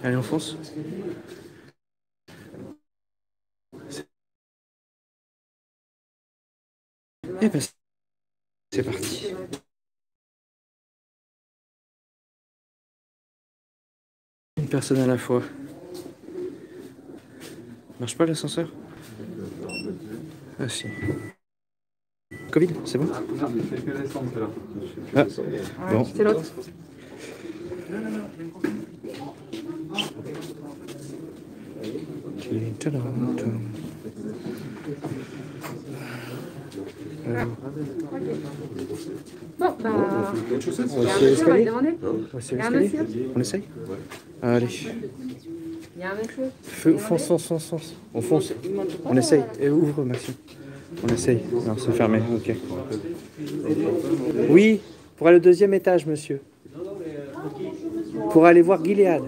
Allez, on fonce. Et ben, c'est parti. Une personne à la fois. Marche pas l'ascenseur? Ah si. Covid, c'est bon? Ah, bon. C'est l'autre. Bon, bah... On essaye? Allez. Il y a un monsieur. Fonce. On fonce. On essaye. Et ouvre, Maxime. On essaye. Non, c'est fermé. Ok. Oui, pour aller au deuxième étage, monsieur. Pour aller voir Gilead.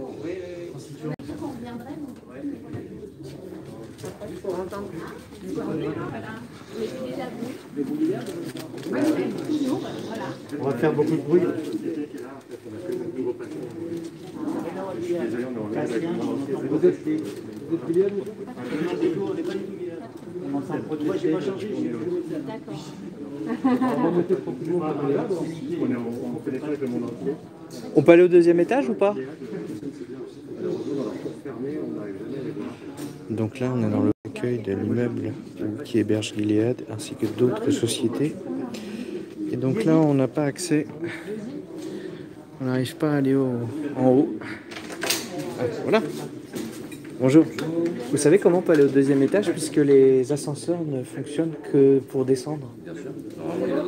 On va faire beaucoup de bruit. Vous êtes Gilead? On peut aller au deuxième étage ou pas? Donc là, on est dans le accueil de l'immeuble qui héberge Gilead ainsi que d'autres sociétés. Et donc là, on n'a pas accès. On n'arrive pas à aller en haut. Ah, voilà. Bonjour. Vous savez comment on peut aller au deuxième étage puisque les ascenseurs ne fonctionnent que pour descendre? Bien sûr.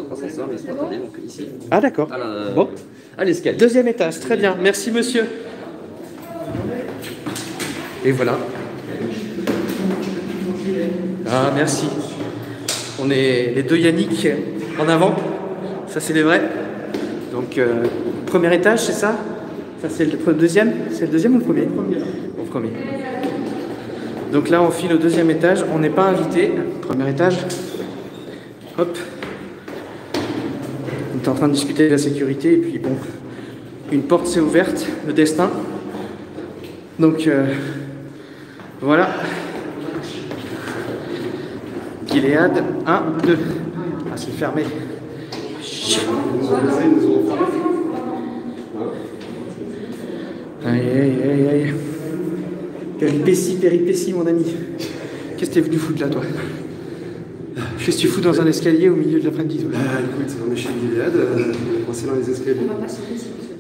L'ascenseur, mais c'est donc ici. Ah d'accord. Bon. À l'escalier. Deuxième étage, très bien. Merci monsieur. Et voilà. Ah merci. On est les deux Yannick en avant. Ça c'est les vrais. Donc premier étage, c'est ça? Ça c'est le deuxième? C'est le deuxième ou le premier? Au premier. Donc là on file au deuxième étage. On n'est pas invité. Premier étage. Hop. On est en train de discuter de la sécurité et puis bon, une porte s'est ouverte, le destin. Donc voilà. Gilead, 1, 2. Ah, c'est fermé. Aïe. Péripétie, mon ami. Qu'est-ce que t'es venu foutre là, toi? Qu'est-ce que tu fous dans un escalier au milieu de l'après-midi? Écoute, on est chez Gilead, on est dans les escaliers. On va pas sauter si monsieur.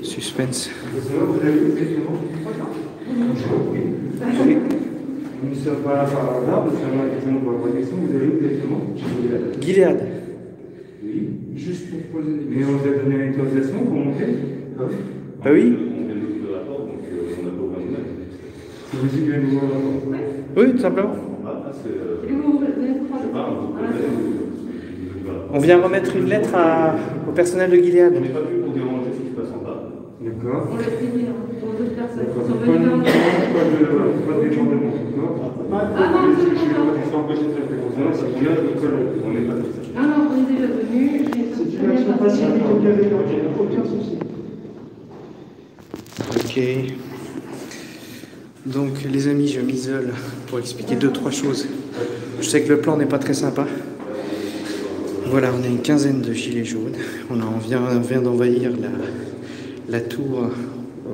Suspense. Vous avez vu exactement? Oui. Nous ne sommes pas là par hasard, nous sommes là exactement pour la protection. Vous avez vu exactement chez Gilead? Gilead. Oui. Juste pour poser des... Mais on vous a donné l'autorisation pour monter? Bah oui. On vient de l'autre rapport, donc on n'a pas ouvert de mail. C'est vous qui venez nous voir là-bas? Oui, tout simplement. On vient remettre une lettre au personnel de Gilead. On n'est pas venu pour déranger ce qui se passe en bas. D'accord. On l'a prévenu pour d'autres personnes. Ils sont Pas venus dans le... de débordement, d'accord? Ah non, Je suis empêché de faire des conférences, c'est bien, on n'est pas tout ça. Ah non, on est déjà venus. C'est une action pacifique auquel il n'y a aucun souci. Ok. Donc les amis, je m'isole pour expliquer 2-3 choses. Je sais que le plan n'est pas très sympa. Voilà, on a une quinzaine de gilets jaunes. On vient d'envahir la tour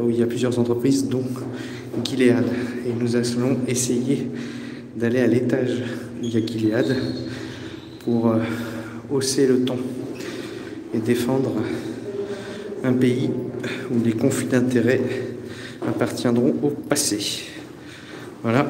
où il y a plusieurs entreprises, dont Gilead. Et nous allons essayer d'aller à l'étage où il y a Gilead pour hausser le ton et défendre un pays où les conflits d'intérêts appartiendront au passé. Voilà.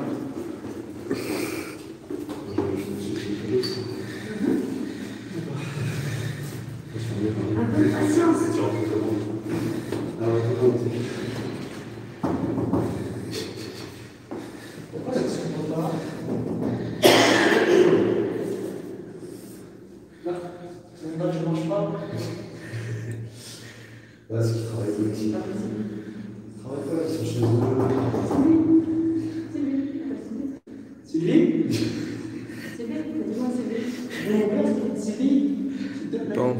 Bon.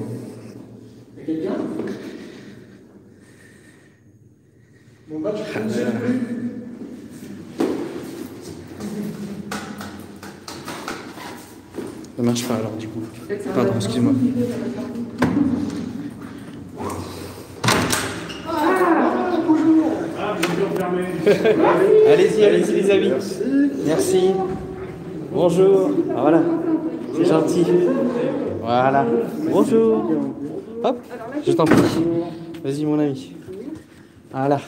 Ça marche pas alors du coup. Pardon, excuse-moi. Allez-y, allez-y les amis. Merci. Bonjour. Ah, voilà. C'est gentil. Voilà. Bonjour. Hop. Je t'en prie. Vas-y mon ami. Voilà.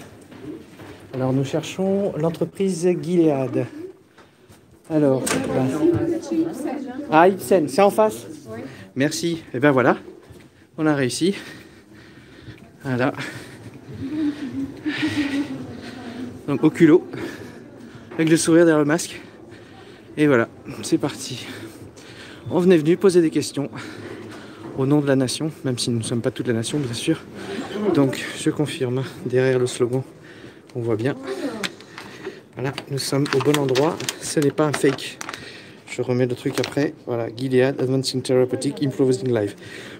Alors nous cherchons l'entreprise Gilead. Alors. Ah, Ibsen, c'est en face. Merci. Et ben voilà. On a réussi. Voilà. Donc au culot, avec le sourire derrière le masque. Et voilà, c'est parti. On venait venu poser des questions au nom de la nation, même si nous ne sommes pas toute la nation, bien sûr. Donc je confirme, derrière le slogan, on voit bien. Voilà, nous sommes au bon endroit. Ce n'est pas un fake. Je remets le truc après. Voilà, Gilead, Advancing Therapeutic, Improvising Life.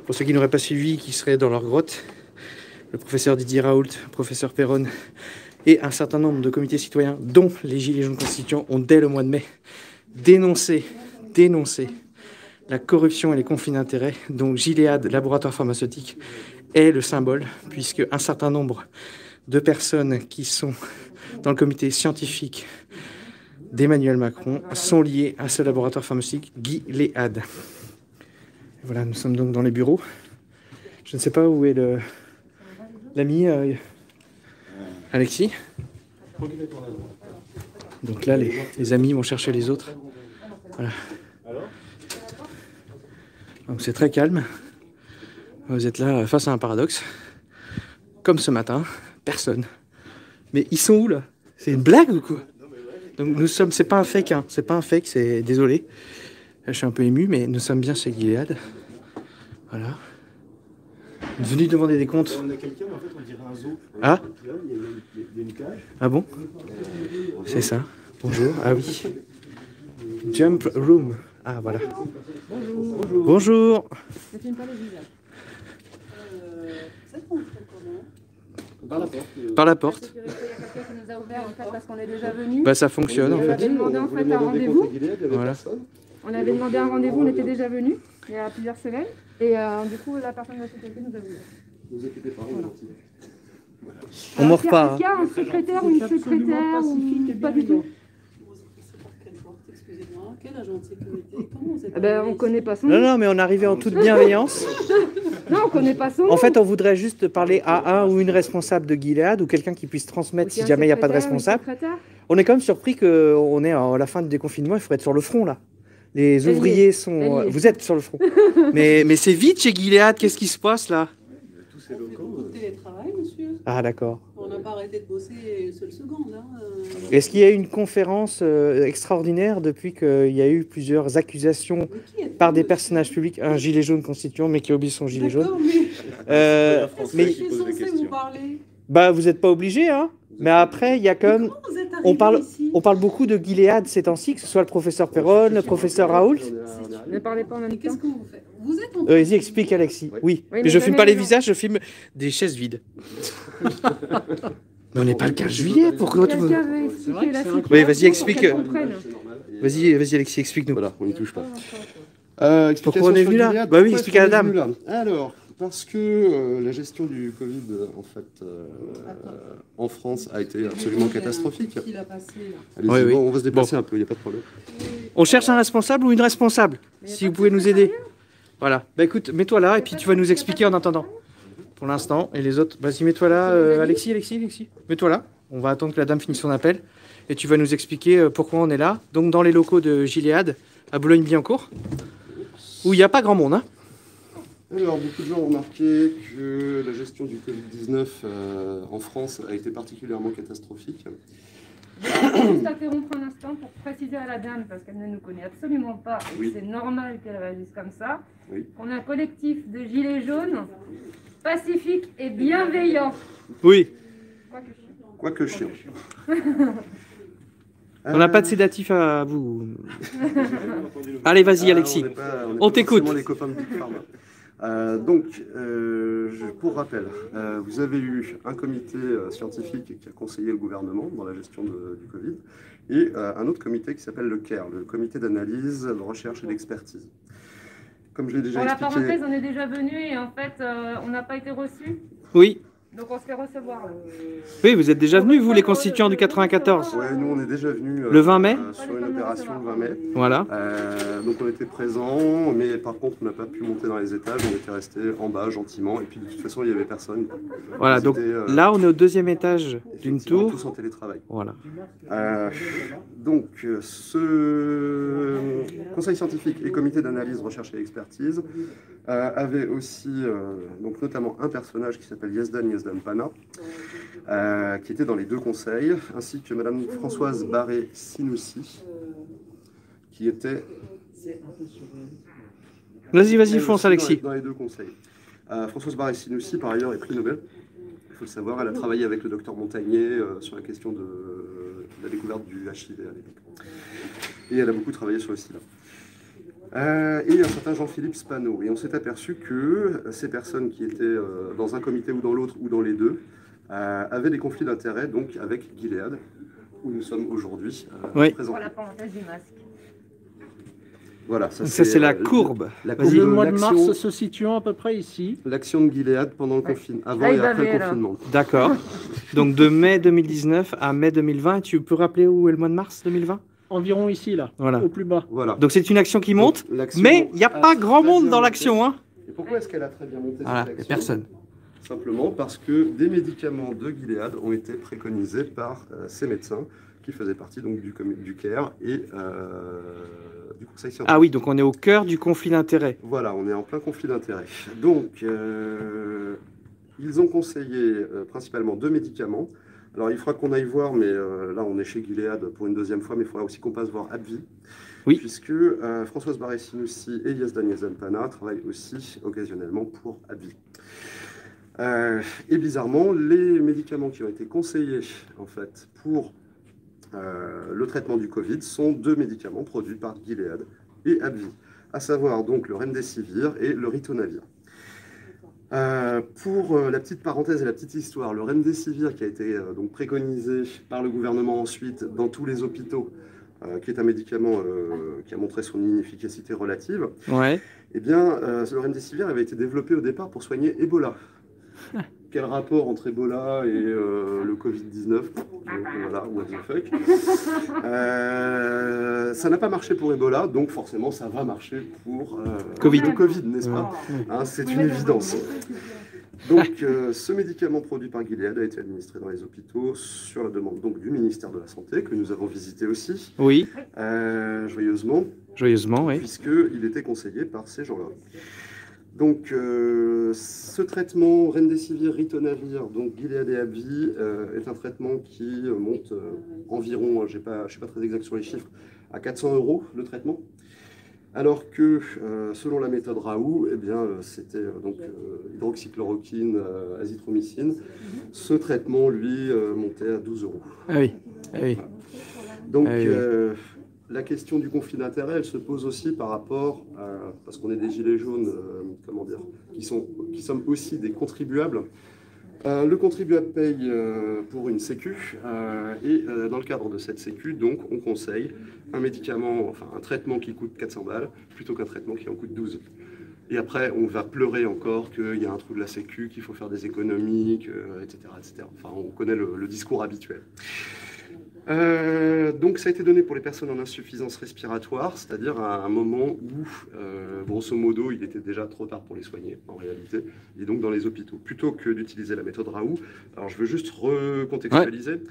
Pour ceux qui n'auraient pas suivi, qui seraient dans leur grotte, le professeur Didier Raoult, le professeur Perron et un certain nombre de comités citoyens, dont les Gilets jaunes constituants, ont dès le mois de mai dénoncé la corruption et les conflits d'intérêts, dont Gilead, laboratoire pharmaceutique, est le symbole, puisque un certain nombre de personnes qui sont dans le comité scientifique d'Emmanuel Macron sont liées à ce laboratoire pharmaceutique Gilead. Voilà, nous sommes donc dans les bureaux. Je ne sais pas où est l'ami Alexis. Donc là, les amis vont chercher les autres. Voilà. Donc c'est très calme. Vous êtes là face à un paradoxe. Comme ce matin, personne. Mais ils sont où là? C'est une blague ou quoi? Donc nous sommes, c'est pas un fake, hein. C'est pas un fake, c'est désolé. Je suis un peu ému, mais nous sommes bien chez Gilead. Voilà. Venu demander des comptes. On a quelqu'un, en fait, on dirait un zoo. Ah? Il y a une cage. Ah bon? C'est ça. Bonjour. Ah oui. Jump room. Ah voilà. Bonjour. Bonjour. Ne filme pas le visage. Ça fonctionne comment? Par la porte. Par la porte. Il y a quelqu'un qui nous a ouvert en fait parce qu'on est déjà venu. Bah ça fonctionne en On fait. avait demandé en fait un rendez-vous. Voilà. On avait demandé un rendez-vous, on était déjà venu il y a plusieurs semaines. Et du coup, la personne de la sécurité nous a ouvert. Ne vous inquiétez pas, on est gentil. On mord pas. Est-ce qu'il y a un secrétaire ou une secrétaire ou pas du tout? Excusez-moi, quel agent de sécurité? Comment vous êtes On connaît pas son Non, nom. non, mais on arrivait en toute bienveillance. Non, on connaît pas son nom. En fait, on voudrait juste parler à un ou une responsable de Gilead ou quelqu'un qui puisse transmettre si jamais il n'y a pas de responsable. On est quand même surpris qu'on est à la fin du déconfinement, il faudrait être sur le front là. Les ouvriers sont... Vous êtes sur le front. Mais c'est vite chez Gilead, qu'est-ce qui se passe là? Tous ces beaucoup locaux. de télétravail, monsieur. Ah d'accord. On n'a pas arrêté de bosser une seule seconde. Hein. Est-ce qu'il y a eu une conférence extraordinaire depuis qu'il y a eu plusieurs accusations par des personnages publics, un gilet jaune constituant, mais qui oublie son gilet jaune? Mais mais- je suis censée vous parler. Bah vous n'êtes pas obligé, hein. Mais après, il y a quand même... Comment vous êtes arrivé ici? On parle beaucoup de Gilead ces temps-ci, que ce soit le professeur Perron, le professeur Raoult. Ne parlez pas en même Mais temps. qu'est-ce que vous faites? Vous êtes en Vas-y, explique Alexis. Oui, Oui, mais mais je filme donnez pas les les noms. visages, je filme des chaises vides. Mais on n'est pas le 15 juillet, pourquoi tu... Quelqu'un veut expliquer la situation Oui, vas-y, explique. pour qu'elle comprenne. Vas-y, Alexis, explique-nous. Voilà, on n'y touche pas. Pourquoi on est venu là? Bah oui, explique à la dame. Alors, parce que la gestion du Covid, en fait, en France, a été absolument catastrophique. Qui l'a passé, là. Allez-y, Oui, oui. bon, on va se déplacer un peu, il n'y a pas de problème. On cherche un responsable ou une responsable? Si vous pouvez nous aider. Voilà. Bah écoute, mets-toi là et puis tu vas nous expliquer en attendant. Pour l'instant. Et les autres, vas-y, mets-toi là. Alexis. Mets-toi là. On va attendre que la dame finisse son appel. Et tu vas nous expliquer pourquoi on est là. Donc dans les locaux de Gilead, à Boulogne-Billancourt, où il n'y a pas grand monde. Hein. Alors, beaucoup de gens ont remarqué que la gestion du Covid-19 en France a été particulièrement catastrophique. Je vais juste interrompre un instant pour préciser à la dame, parce qu'elle ne nous connaît absolument pas, et Oui. c'est normal qu'elle réagisse comme ça, Oui. qu'on a un collectif de gilets jaunes pacifique et bienveillant. Oui. Quoique chiant. On n'a pas de sédatif à vous. Allez, vas-y, Alexis. On t'écoute. Les copains de Big Pharma. Pour rappel, vous avez eu un comité scientifique qui a conseillé le gouvernement dans la gestion du Covid et un autre comité qui s'appelle le CARE, le comité d'analyse, de recherche et d'expertise. Comme je l'ai déjà Pour la expliqué... parenthèse, on est déjà venu et en fait, on n'a pas été reçus. Oui. Donc on se fait recevoir. Oui, vous êtes déjà venus, vous, les constituants du 94. Ouais, nous on est déjà venus Le 20 mai sur une opération le 20 mai. Voilà. Donc on était présents, mais par contre on n'a pas pu monter dans les étages, on était resté en bas gentiment, et puis de toute façon il n'y avait personne. Voilà, donc là on est au deuxième étage d'une tour. Tous en télétravail. Voilà. Ce conseil scientifique et comité d'analyse, recherche et expertise avait aussi, donc notamment un personnage qui s'appelle Yazdan Pana, qui était dans les deux conseils, ainsi que Madame Françoise Barré-Sinoussi, qui était... Vas-y, fonce, Alexis. Dans les deux conseils. Françoise Barré-Sinoussi, par ailleurs, est prix Nobel. Il faut le savoir, elle a travaillé avec le docteur Montagnier sur la question de la découverte du HIV à l'époque. Et elle a beaucoup travaillé sur le sida. Et un certain Jean-Philippe Spano. Et on s'est aperçu que ces personnes qui étaient dans un comité ou dans l'autre ou dans les deux avaient des conflits d'intérêts donc avec Gilead, où nous sommes aujourd'hui présents. Pour la parenthèse du masque. Voilà, ça c'est la courbe. Le mois de mars se situant à peu près ici. L'action de Gilead pendant le confinement, avant et après le confinement. D'accord. Donc de mai 2019 à mai 2020, tu peux rappeler où est le mois de mars 2020? Environ ici, là, voilà. au plus bas. Voilà. Donc c'est une action qui monte, mais il n'y a pas grand monde dans l'action. Hein. Et pourquoi est-ce qu'elle a très bien monté cette action? Il n'y a personne. Simplement parce que des médicaments de Gilead ont été préconisés par ces médecins qui faisaient partie donc, du CARE et du Conseil scientifique. Ah oui, donc on est au cœur du conflit d'intérêts. Voilà, on est en plein conflit d'intérêts. Donc, ils ont conseillé principalement deux médicaments. Alors, il faudra qu'on aille voir, mais là, on est chez Gilead pour une deuxième fois, mais il faudra aussi qu'on passe voir AbbVie. Oui. Puisque Françoise Barré-Sinoussi et Yazdan Pana travaillent aussi occasionnellement pour AbbVie. Et bizarrement, les médicaments qui ont été conseillés en fait, pour le traitement du Covid sont deux médicaments produits par Gilead et AbbVie, à savoir donc le Remdesivir et le Ritonavir. Pour la petite parenthèse et la petite histoire, le Remdesivir qui a été donc préconisé par le gouvernement ensuite dans tous les hôpitaux, qui est un médicament qui a montré son inefficacité relative, ouais. Eh bien, le Remdesivir avait été développé au départ pour soigner Ebola. Quel rapport entre Ebola et le Covid-19? Voilà, what the fuck. Ça n'a pas marché pour Ebola, donc forcément ça va marcher pour le Covid, n'est-ce pas? Hein, c'est une évidence. Donc ce médicament produit par Gilead a été administré dans les hôpitaux sur la demande donc, du ministère de la Santé, que nous avons visité aussi, oui. Joyeusement. Joyeusement, oui. Puisqu'il était conseillé par ces gens-là. Donc, ce traitement Remdesivir, Ritonavir, donc Gilead et AbbVie, est un traitement qui monte environ, je ne suis pas très exact sur les chiffres, à 400 € le traitement. Alors que, selon la méthode Raoult, eh bien, c'était donc hydroxychloroquine, azithromycine. Ce traitement, lui, montait à 12 €. Ah oui, ah oui. Donc, ah oui. La question du conflit d'intérêts, elle se pose aussi par rapport à, parce qu'on est des gilets jaunes, comment dire, qui sommes aussi des contribuables. Le contribuable paye pour une sécu et dans le cadre de cette sécu, donc, on conseille un médicament, enfin un traitement qui coûte 400 balles plutôt qu'un traitement qui en coûte 12. Et après, on va pleurer encore qu'il y a un trou de la sécu, qu'il faut faire des économies, etc., etc. Enfin, on connaît le discours habituel. Donc ça a été donné pour les personnes en insuffisance respiratoire, c'est-à-dire à un moment où, grosso modo, il était déjà trop tard pour les soigner, en réalité, et donc dans les hôpitaux. Plutôt que d'utiliser la méthode Raoult, alors je veux juste recontextualiser,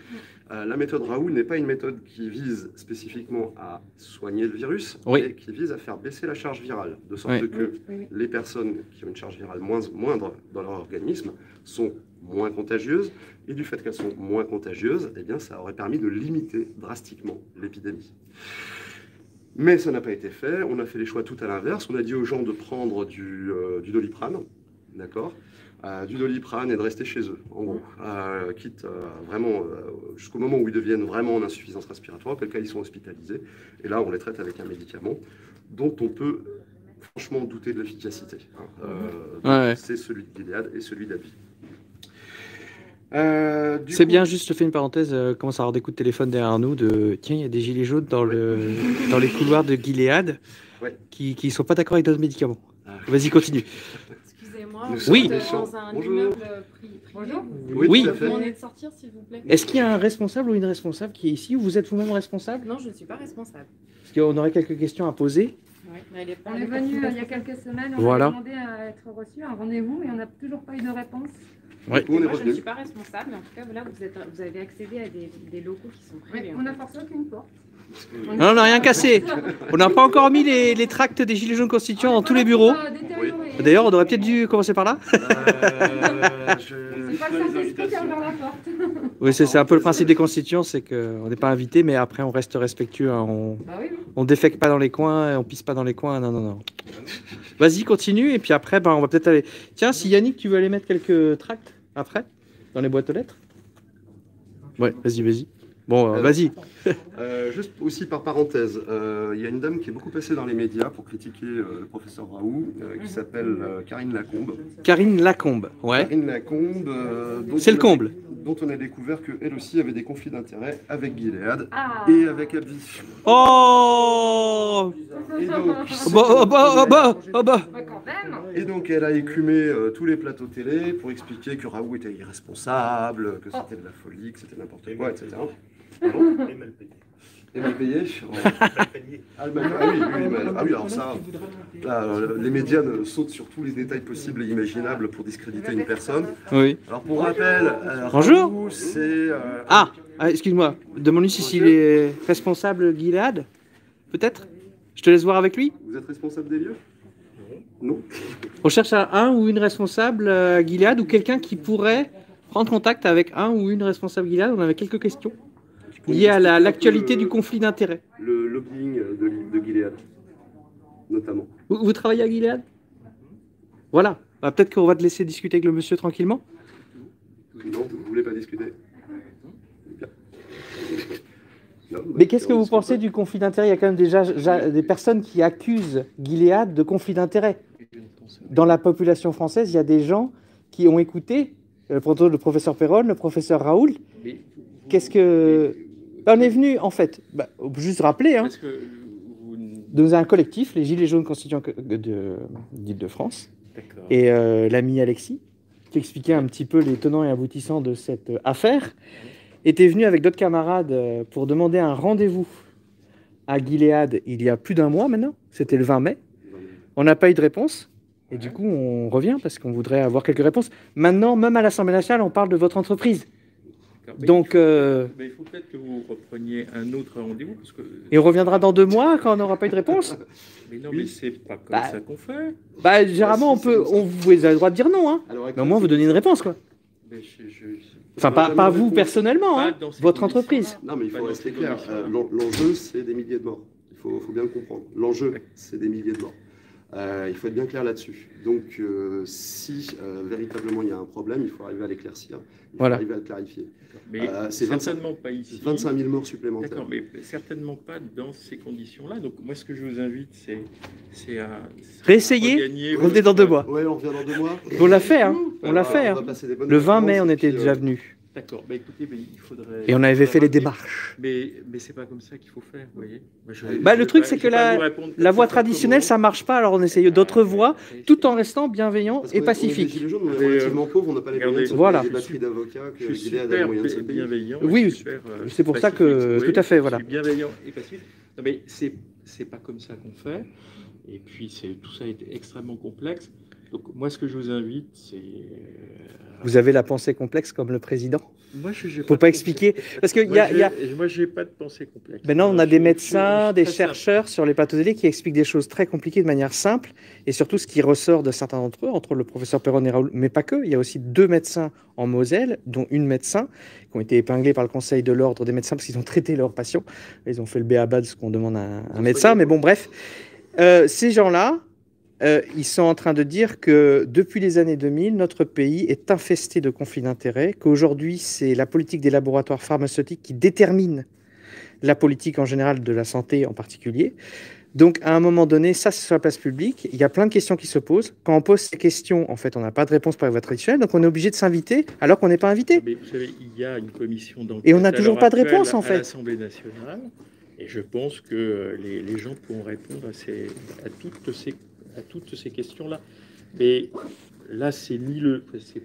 la méthode Raoult n'est pas une méthode qui vise spécifiquement à soigner le virus, mais qui vise à faire baisser la charge virale, de sorte que les personnes qui ont une charge virale moindre dans leur organisme sont moins contagieuses, et du fait qu'elles sont moins contagieuses, eh bien, ça aurait permis de limiter drastiquement l'épidémie. Mais ça n'a pas été fait, on a fait les choix tout à l'inverse, on a dit aux gens de prendre du Doliprane, d'accord, du Doliprane et de rester chez eux, en gros, quitte vraiment jusqu'au moment où ils deviennent vraiment en insuffisance respiratoire, auquel cas ils sont hospitalisés, et là on les traite avec un médicament dont on peut franchement douter de l'efficacité. C'est celui de Gilead et celui d'Abbvie. C'est bien, juste je fais une parenthèse, commence à avoir des coups de téléphone derrière nous de tiens, il y a des gilets jaunes dans les couloirs de Gilead qui ne sont pas d'accord avec d'autres médicaments. Vas-y, continue. Excusez-moi, oui. Dans un immeuble privé. Oui. Vous demandez de sortir, s'il vous plaît. Est-ce qu'il y a un responsable ou une responsable qui est ici, ou vous êtes vous-même responsable? Non, je ne suis pas responsable. Parce qu'on aurait quelques questions à poser. On est venu il y a quelques semaines, on a demandé à être reçu, un rendez-vous, et on n'a toujours pas eu de réponse. Moi, je ne suis pas responsable, mais en tout cas, là, vous avez accédé à des locaux qui sont privés. On n'a forcé aucune porte. Non, on n'a rien cassé. On n'a pas encore mis les tracts des Gilets jaunes constituants dans tous les bureaux. D'ailleurs, on aurait peut-être dû commencer par là. C'est pas le Saint-Esprit qui a ouvert la porte. Oui, c'est un peu le principe des constituants, c'est qu'on n'est pas invité, mais après on reste respectueux. Hein, on défèque pas dans les coins, on pisse pas dans les coins. Non. Vas-y, continue, et puis après, on va peut-être aller. Tiens, si Yannick, tu veux aller mettre quelques tracts après, dans les boîtes aux lettres. Ouais, vas-y. Bon, vas-y. Juste aussi par parenthèse, il y a une dame qui est beaucoup passée dans les médias pour critiquer le professeur Raoult, qui s'appelle Karine Lacombe. Karine Lacombe, ouais. Karine Lacombe, c'est le comble. Dont on a découvert qu'elle aussi avait des conflits d'intérêts avec Gilead et avec Abbvie. Oh, et donc, et donc elle a écumé tous les plateaux télé pour expliquer que Raoult était irresponsable, que c'était de la folie, que c'était n'importe quoi, etc. Et mal payé. Et mal payé. Oui, alors ça, là, les médias sautent sur tous les détails possibles et imaginables pour discréditer une personne. Oui. Alors pour rappel, bonjour. C'est excuse-moi, demande-lui s'il est responsable Gilead, peut-être. Je te laisse voir avec lui. Vous êtes responsable des lieux? Non. On cherche un ou une responsable Gilead ou quelqu'un qui pourrait prendre contact avec un ou une responsable Gilead. On avait quelques questions liées à l'actualité du conflit d'intérêts. Le lobbying de Gilead, notamment. Vous travaillez à Gilead? Voilà. Peut-être qu'on va te laisser discuter avec le monsieur tranquillement. Non, vous ne voulez pas discuter. Mais qu'est-ce que vous pensez du conflit d'intérêts? Il y a quand même déjà des personnes qui accusent Gilead de conflit d'intérêts. Dans la population française, il y a des gens qui ont écouté le professeur Perron, le professeur Raoult. Qu'est-ce que... on est venu, en fait, juste rappeler, hein, dans un collectif, les Gilets jaunes constituants d'Île-de-France, et l'ami Alexis, qui expliquait un petit peu les tenants et aboutissants de cette affaire, était venu avec d'autres camarades pour demander un rendez-vous à Gilead il y a plus d'un mois maintenant, c'était le 20 mai. On n'a pas eu de réponse, et du coup on revient parce qu'on voudrait avoir quelques réponses. Maintenant, même à l'Assemblée nationale, on parle de votre entreprise. Donc, il faut peut-être que vous repreniez un autre rendez-vous. Parce que... Et on reviendra dans 2 mois quand on n'aura pas eu de réponse. Mais non, mais c'est pas comme ça qu'on fait. Généralement, vous avez le droit de dire non, hein. Mais au moins, vous donnez une réponse, quoi. Mais enfin, pas vous personnellement, hein, votre entreprise. Non, mais il faut rester clair. L'enjeu, c'est des milliers de morts. Il faut bien le comprendre. L'enjeu, c'est des milliers de morts. Il faut être bien clair là-dessus. Donc, si véritablement il y a un problème, il faut arriver à l'éclaircir, il faut arriver à le clarifier. Mais c'est certainement pas ici. 25 000 morts supplémentaires. D'accord, mais certainement pas dans ces conditions-là. Donc, moi, ce que je vous invite, c'est à réessayer. Revenez dans 2 mois. Oui, on revient dans 2 mois. On l'a fait, hein. On l'a fait. Hein. Le 20 mai, on était déjà venus. D'accord, bah écoutez, mais il faudrait... Et on avait fait les démarches. Mais c'est pas comme ça qu'il faut faire, vous voyez. Le truc, c'est que la voie traditionnelle, ça marche pas, alors on essaye d'autres voies, tout en restant bienveillant et pacifique. Les on est relativement pauvres, on n'a pas les moyens de des batteries d'avocats que Gilead a les moyens de se payer. Bienveillant. Oui, c'est pour ça que... Tout à fait, voilà. Je suis bienveillant et pacifique. Non, mais c'est pas comme ça qu'on fait. Et puis, tout ça est extrêmement complexe. Donc, moi, ce que je vous invite, c'est... Vous avez la pensée complexe comme le président? Moi, je n'ai faut pas expliquer. Parce que moi, je n'ai pas de pensée complexe. Maintenant, on a des médecins, des chercheurs sur les plateaux télé qui expliquent des choses très compliquées de manière simple. Et surtout, ce qui ressort de certains d'entre eux, entre le professeur Perron et Raoult, mais pas que. Il y a aussi 2 médecins en Moselle, dont une médecin, qui ont été épinglés par le Conseil de l'Ordre des médecins parce qu'ils ont traité leurs patients. Ils ont fait le b.a.-ba de ce qu'on demande à un médecin. Mais bon, bref. Ces gens-là, ils sont en train de dire que depuis les années 2000, notre pays est infesté de conflits d'intérêts, qu'aujourd'hui, c'est la politique des laboratoires pharmaceutiques qui détermine la politique en général de la santé en particulier. Donc, à un moment donné, ça, c'est sur la place publique. Il y a plein de questions qui se posent. Quand on pose ces questions, en fait, on n'a pas de réponse par la voie traditionnelle, donc on est obligé de s'inviter alors qu'on n'est pas invité. Mais vous savez, il y a une commission d'enquête. Et on n'a toujours pas de réponse, en fait. À l'Assemblée nationale, et je pense que les gens pourront répondre à toutes ces questions-là. Mais là, c'est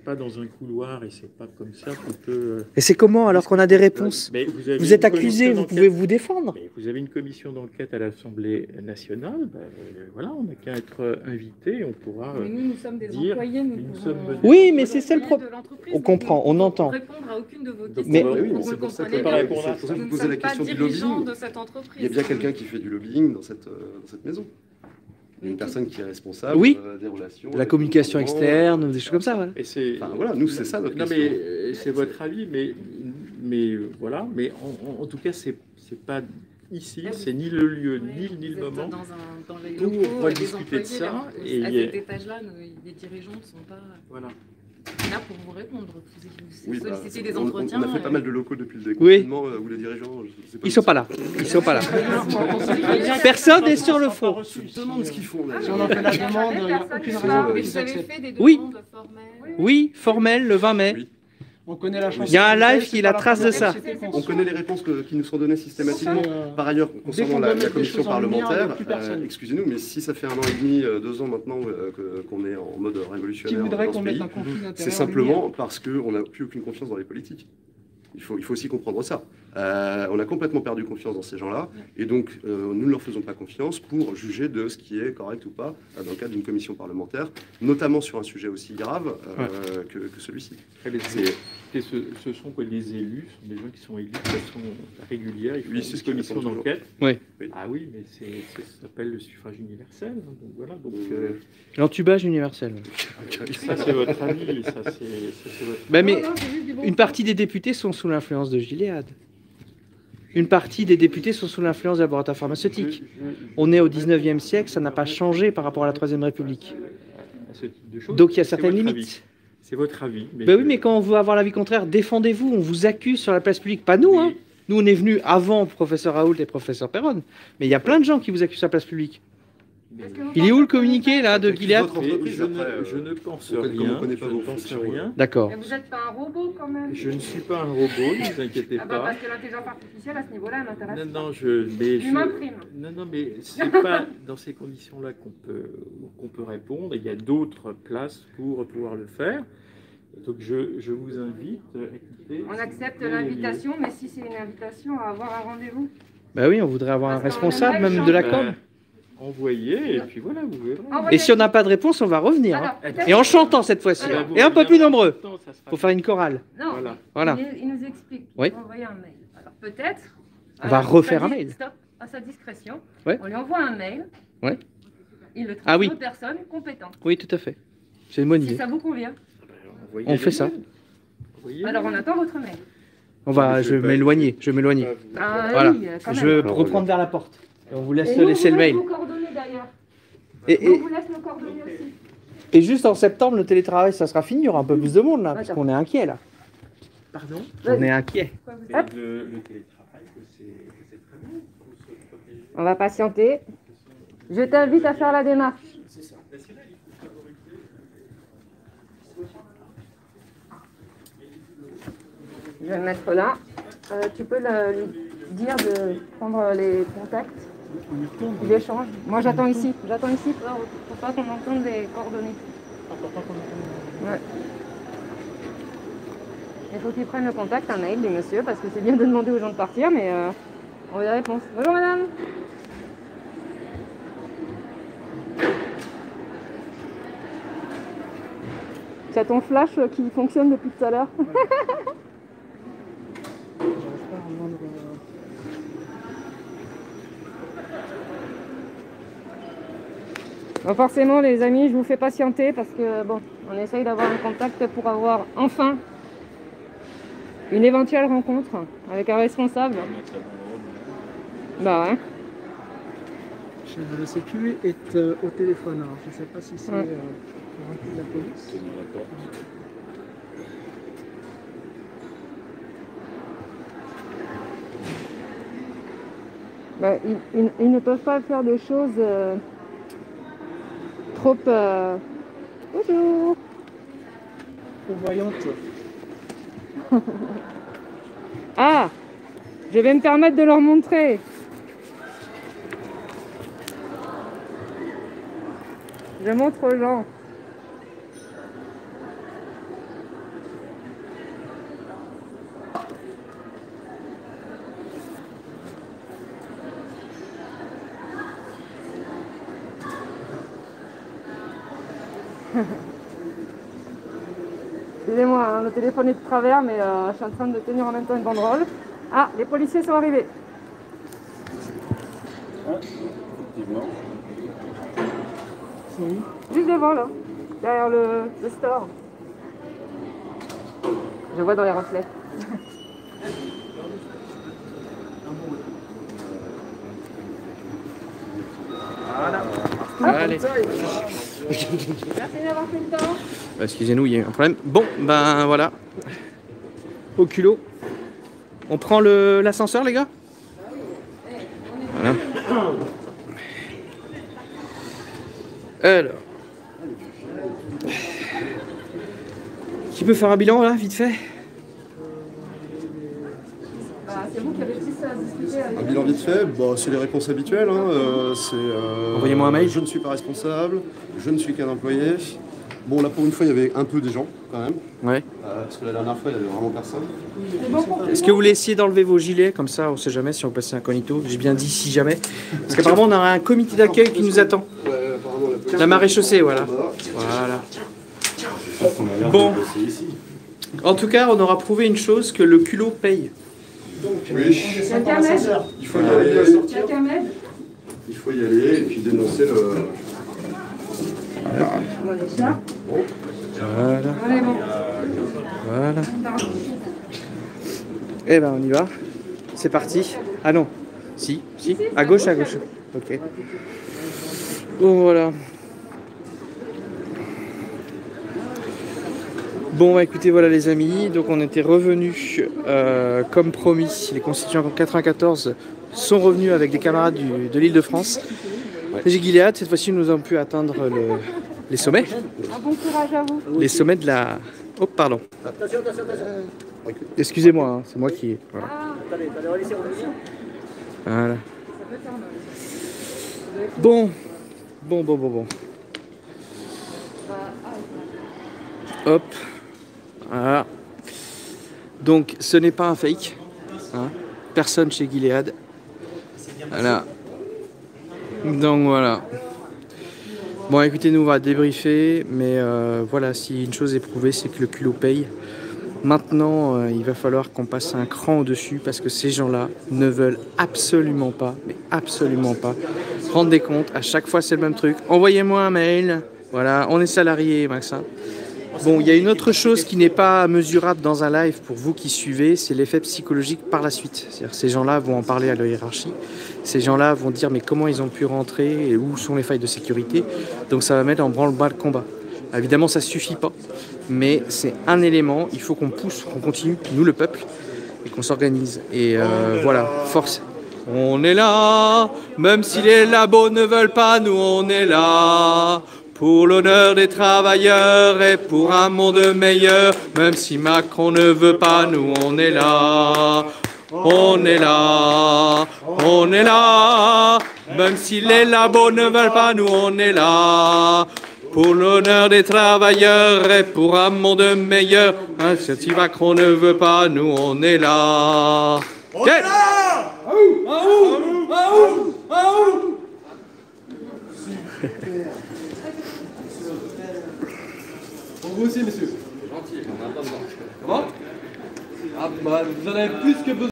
pas dans un couloir et c'est pas comme ça qu'on peut... Et c'est comment, alors qu'on a des réponses? Vous êtes accusé, vous pouvez vous défendre. Mais vous avez une commission d'enquête à l'Assemblée nationale, voilà, on n'a qu'à être invité, on pourra mais nous sommes des employés, oui, mais c'est ça le problème. On comprend, on entend. Répondre à aucune de vos questions. Mais c'est pour ça que vous posez la question du lobbying. Il y a bien quelqu'un qui fait du lobbying dans cette maison. Une personne qui est responsable des relations. La communication externe, ou des choses comme ça. Voilà. Voilà, nous, c'est ça notre question. Mais c'est votre avis, mais voilà. Mais en tout cas, c'est pas ici, c'est ni le lieu, ni le moment pour discuter de ça. Et à cet étage-là, les dirigeants ne sont pas... Voilà. Là, pour vous répondre, vous oui, sollicitez des entretiens. On a fait pas mal de locaux depuis le déconfinement où les dirigeants... Ils sont pas là. Ils sont pas là. Personne n'est sur le front. Je me demande ce qu'ils font. Si on en fait la demande, il n'y a aucune raison qu'ils acceptent. Oui. Oui, formel, le 20 mai. On connaît la chanson. Il y a un live qui est la trace de ça. On connaît les réponses qui nous sont données systématiquement. Par ailleurs, concernant la commission parlementaire, excusez-nous, mais si ça fait 1 an et demi, 2 ans maintenant qu'on est en mode révolutionnaire dans ce pays, c'est simplement parce qu'on n'a plus aucune confiance dans les politiques. Il faut aussi comprendre ça. On a complètement perdu confiance dans ces gens-là, et donc nous ne leur faisons pas confiance pour juger de ce qui est correct ou pas dans le cadre d'une commission parlementaire, notamment sur un sujet aussi grave que celui-ci. Ce sont quoi, les élus, ce sont des gens qui sont élus de façon régulière, ils font une commission d'enquête. Oui. Ah oui, mais ça s'appelle le suffrage universel. Donc voilà. L'entubage universel. Ça c'est votre avis. Ça c'est votre... Ben, mais une partie des députés sont sous l'influence de Gilead. Une partie des députés sont sous l'influence des laboratoires pharmaceutiques. On est au 19e siècle, ça n'a pas changé par rapport à la Troisième République. Donc il y a certaines limites. C'est votre avis. Ben oui, mais quand on veut avoir l'avis contraire, défendez-vous. On vous accuse sur la place publique. Pas nous, hein. Nous, on est venus avant professeur Raoult et professeur Perron. Mais il y a plein de gens qui vous accusent sur la place publique. Il est où le communiqué là de Gilead? Je ne pense rien. D'accord. Mais vous n'êtes pas un robot quand même. Je ne suis pas un robot, ne vous inquiétez pas. Parce que l'intelligence artificielle à ce niveau-là m'intéresse. Non, mais c'est pas dans ces conditions-là qu'on peut répondre. Il y a d'autres places pour pouvoir le faire. Donc je vous invite. Écoutez, on accepte l'invitation, mais si c'est une invitation à avoir un rendez-vous. Bah oui, on voudrait avoir un responsable même de la com. Envoyez, et puis voilà, vous verrez. Et si on n'a pas de réponse, on va revenir. Alors, et en chantant cette fois-ci. Et un peu plus nombreux. Il faut faire une chorale. Non, voilà. Il nous explique. Oui. On va envoyer un mail. Alors peut-être. On va refaire un mail. Stop, à sa discrétion. Ouais. On lui envoie un mail. Ouais. Il le transmet aux personnes compétentes. Oui, tout à fait. C'est une bonne idée. Si ça vous convient. On fait ça. Alors on attend votre mail. Je vais m'éloigner. Voilà. Oui, je vais reprendre vers la porte. Et on vous laisse laisser le mail. Vos coordonnées d'ailleurs. On vous laisse nos coordonnées aussi. Et juste en septembre, le télétravail, ça sera fini, il y aura un peu plus de monde là, parce qu'on est inquiet là. Pardon? On est inquiet. Le télétravail, c'est très bien. On va patienter. Je t'invite à faire la démarche. C'est ça. Je vais le mettre là. Tu peux lui dire de prendre les contacts, l'échange. Moi j'attends ici pour pas qu'on entende les coordonnées. Ouais. Il faut qu'il prenne le contact, un mail du monsieur, parce que c'est bien de demander aux gens de partir, mais on veut des réponses. Bonjour madame. Tu as ton flash qui fonctionne depuis tout à l'heure. Bon, forcément les amis, je vous fais patienter parce que bon, on essaye d'avoir un contact pour avoir enfin une éventuelle rencontre avec un responsable. Bah ouais. Le sécu est au téléphone, alors je ne sais pas si c'est la police. Bah, ils ne peuvent pas faire des choses trop... Bonjour. Trop voyante. Ah, je vais me permettre de leur montrer. Je montre aux gens. Excusez-moi, hein, le téléphone est de travers, mais je suis en train de tenir en même temps une banderole. Ah, les policiers sont arrivés. Effectivement. Juste devant, là, derrière le store. Je vois dans les reflets. Voilà. Allez. Merci d'avoir fait le temps. Excusez-nous, il y a eu un problème. Bon, ben voilà. Au culot. On prend l'ascenseur, les gars? Voilà. Alors. Qui peut faire un bilan, là, vite fait? C'est vous qui avez plus à discuter avec... Un bilan vite fait, bah, c'est les réponses habituelles. Hein. Envoyez-moi un mail. Je ne suis pas responsable, je ne suis qu'un employé. Bon, là pour une fois, il y avait un peu des gens quand même. Ouais. Parce que la dernière fois, il n'y avait vraiment personne. Est-ce que vous voulez essayer d'enlever vos gilets? Comme ça, on ne sait jamais si on passe incognito. J'ai bien dit si jamais. Parce qu'apparemment, on aura un comité d'accueil qui nous attend. Ouais, apparemment, La maréchaussée, voilà. Voilà. Bon. En tout cas, on aura prouvé une chose, que le culot paye. Oui. Il faut y aller. Il faut y aller et puis dénoncer le... Voilà. Allez, bon. Voilà. Eh ben, on y va. C'est parti. Ah non. Si. À gauche, à gauche. Ok. Bon, voilà. Bon, bah, écoutez, voilà les amis. Donc, on était revenus comme promis. Les constituants 94 sont revenus avec des camarades de l'Île-de-France. Les Gilead, cette fois-ci, nous avons pu atteindre les sommets. Un bon courage à vous. Les sommets de la... Oh, pardon. Excusez-moi, hein, c'est moi qui... Voilà. Voilà. Bon. Hop. Voilà. Donc, ce n'est pas un fake. Hein. Personne chez Gilead. Voilà. Donc, voilà. Bon, écoutez, nous on va débriefer, mais voilà, si une chose est prouvée, c'est que le culot paye. Maintenant, il va falloir qu'on passe un cran au-dessus parce que ces gens-là ne veulent absolument pas, mais absolument pas, rendre des comptes. À chaque fois, c'est le même truc. Envoyez-moi un mail. Voilà, on est salarié, Maxin. Bon, il y a une autre chose qui n'est pas mesurable dans un live pour vous qui suivez, c'est l'effet psychologique par la suite. C'est-à-dire ces gens-là vont en parler à la hiérarchie, ces gens-là vont dire mais comment ils ont pu rentrer et où sont les failles de sécurité. Donc ça va mettre en branle-bas le combat. Évidemment, ça ne suffit pas, mais c'est un élément, il faut qu'on pousse, qu'on continue, nous le peuple, et qu'on s'organise. Et voilà, force. On est là, même si les labos ne veulent pas, nous on est là. Pour l'honneur des travailleurs et pour un monde meilleur, même si Macron ne veut pas, nous on est là. On est là, on est là, même si les labos ne veulent pas, nous on est là. Pour l'honneur des travailleurs et pour un monde meilleur, même si Macron ne veut pas, nous on est là. On est là! Pour vous aussi, monsieur. Gentil, on a pas besoin. Comment? Ah, bah, vous en avez plus que besoin.